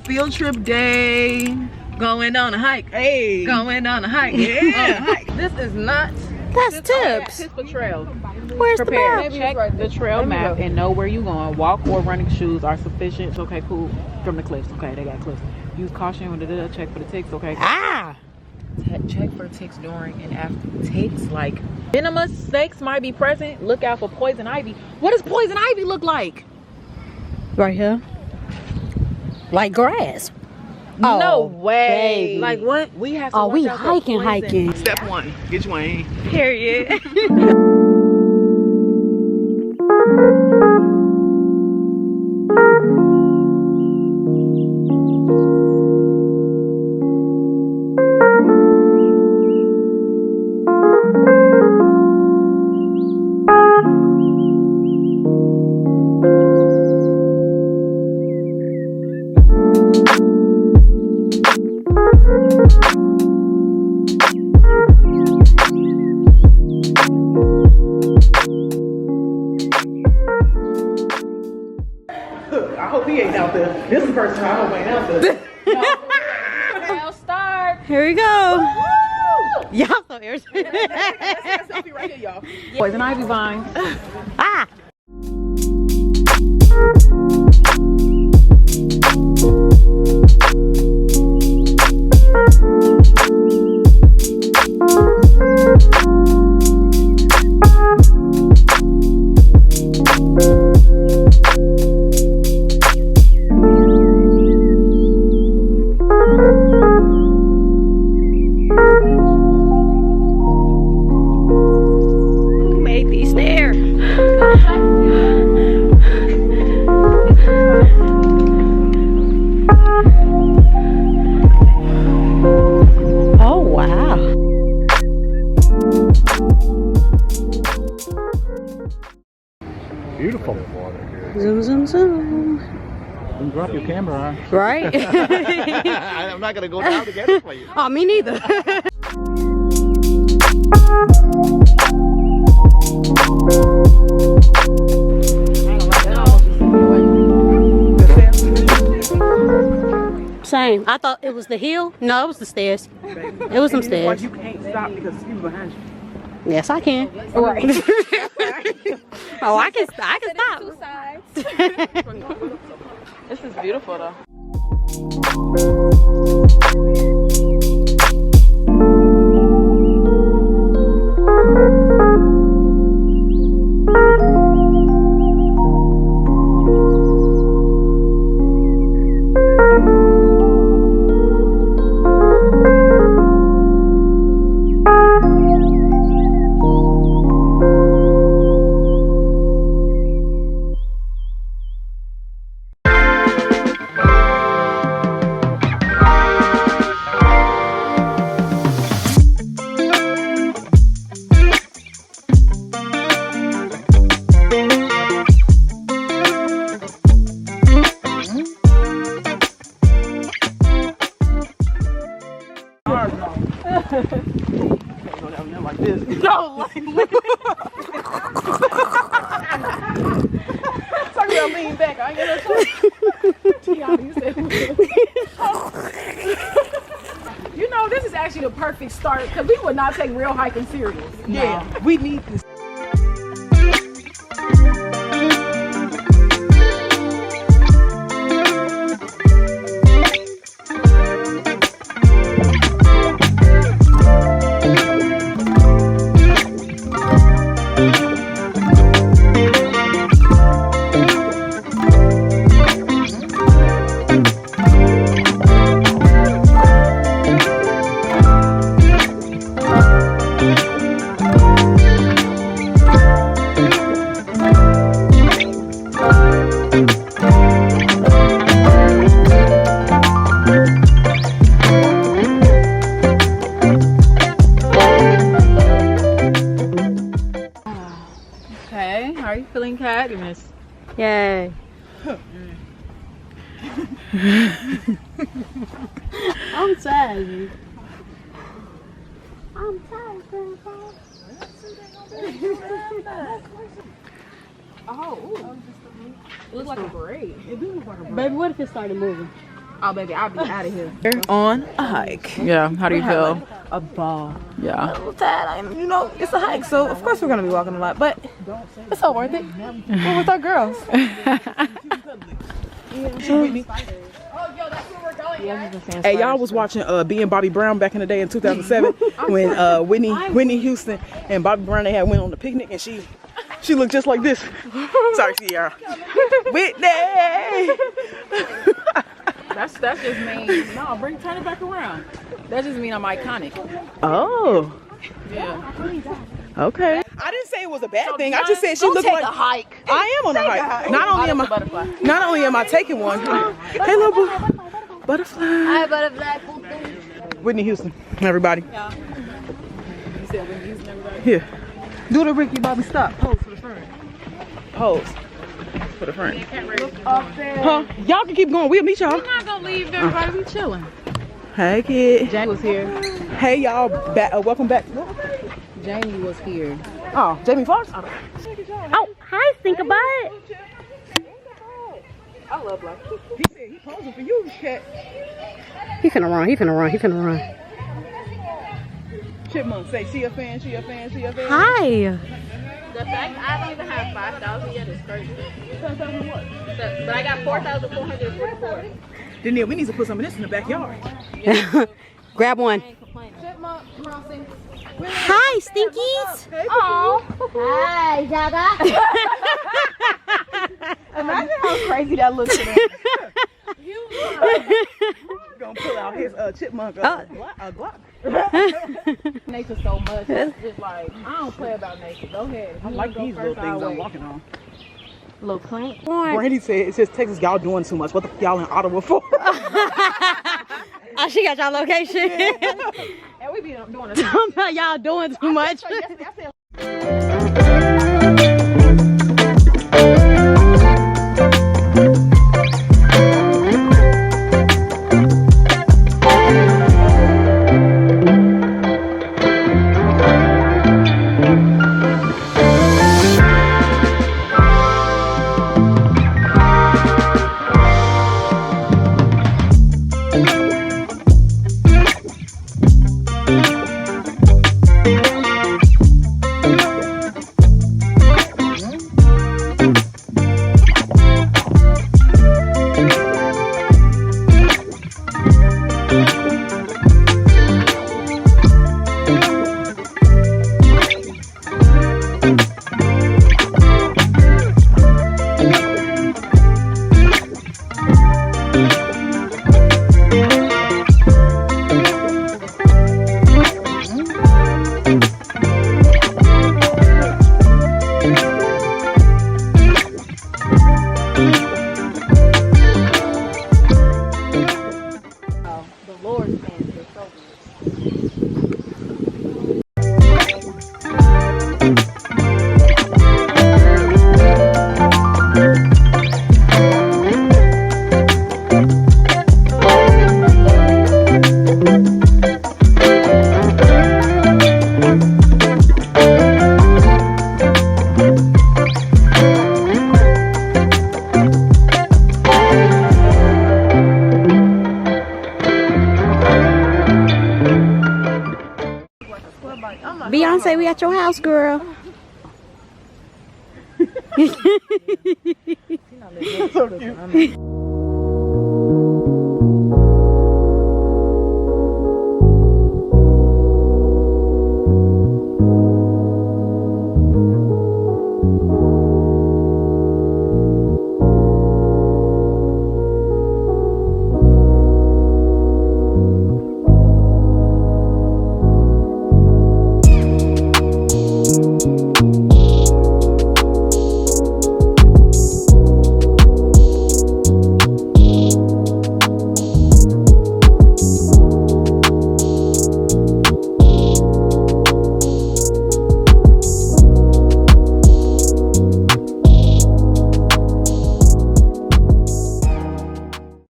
field trip day. Going on a hike. Hey. Going on a hike. Yeah. This is not. That's tips. Tips for trail. Where's Prepare. the map? Check the trail map and know where you're going. Walk or running shoes are sufficient. Okay, cool. From the cliffs. Okay, they got cliffs. Use caution when the check for the ticks. Okay. Ah. Check for ticks during and after ticks. Like venomous snakes might be present. Look out for poison ivy. What does poison ivy look like? Right here. Like grass. No Oh, way. baby. Like what? We have to Oh, watch we out for hiking, poison. hiking. Step one, get you one. Period. I hope he ain't out there. This is the first time I hope he ain't out there. I'll start. Here we go. Y'all so irritated. That's selfie right here, y'all. Poison ivy vines. Ah. Who made these stairs? Oh wow. Beautiful. Zoom, zoom, zoom. Don't drop your camera. Right? I'm not gonna go down to get it for you. Oh, me neither. Same. I thought it was the hill. No, it was the stairs. It was some stairs. You can't stop because the people behind you. Yes, I can. Right. Oh, I can stop. This is beautiful though. Go down there like this. No. Sorry, I lean back. I ain't gonna Tiana, you said. You know, this is actually the perfect start because we would not take real hiking serious. Yeah, we need this. Okay, how are you feeling, Kat? Yay. I'm tired. I'm tired, Grandpa. Oh, it looks like a parade. Baby, what if it started moving? Oh, baby, I'll be out of here. On a hike. Yeah. How do you feel? A ball. Yeah. I'm tired. You know, it's a hike, so of course we're gonna be walking a lot, but it's all worth it. We're with our girls. Hey, y'all was watching B and Bobby Brown back in the day in 2007 when Whitney Houston and Bobby Brown they had went on the picnic and she looked just like this. Sorry, Sierra. Whitney. That's just mean. No, turn it back around. That just mean I'm iconic. Oh. Yeah. Okay. I didn't say it was a bad thing. I just said she looked like a hike. I am on a hike. Not only am I taking one. Hey, little boo. Butterfly. Hi, butterfly. Whitney Houston, everybody. You said when you using everybody. Here. Do the Ricky Bobby stop. Pose for the front. Pose. For the front. Huh? Y'all can keep going. We'll meet y'all. I'm not gonna leave everybody. We chilling. Hey, kid. Jamie was here. Hey, y'all. Welcome back. Jamie was here. Oh, Jamie Foxx? Oh, hi, think about it. I love life. He said he posing for you, cat. He finna run. Chipmunk say she a fan. Hi. The fact I don't even have 5,000 yet is crazy. But I got 4,444. Danielle, we need to put some of this in the backyard. Grab one. Chipmunk crossing. Hi, Stinkies. Oh. Hi, Jaga. Imagine how crazy that looks. Gonna pull out his chipmunk Glock. Nature so much. It's just like I don't play about nature. Go ahead. I like these little things I'm walking on. Little plant. Brandy said, it says Texas, y'all doing too much. What the f y'all in Ottawa for? Oh, she got y'all location. And we be doing it. Y'all doing too much. Beyonce, we at your house, girl. So cute.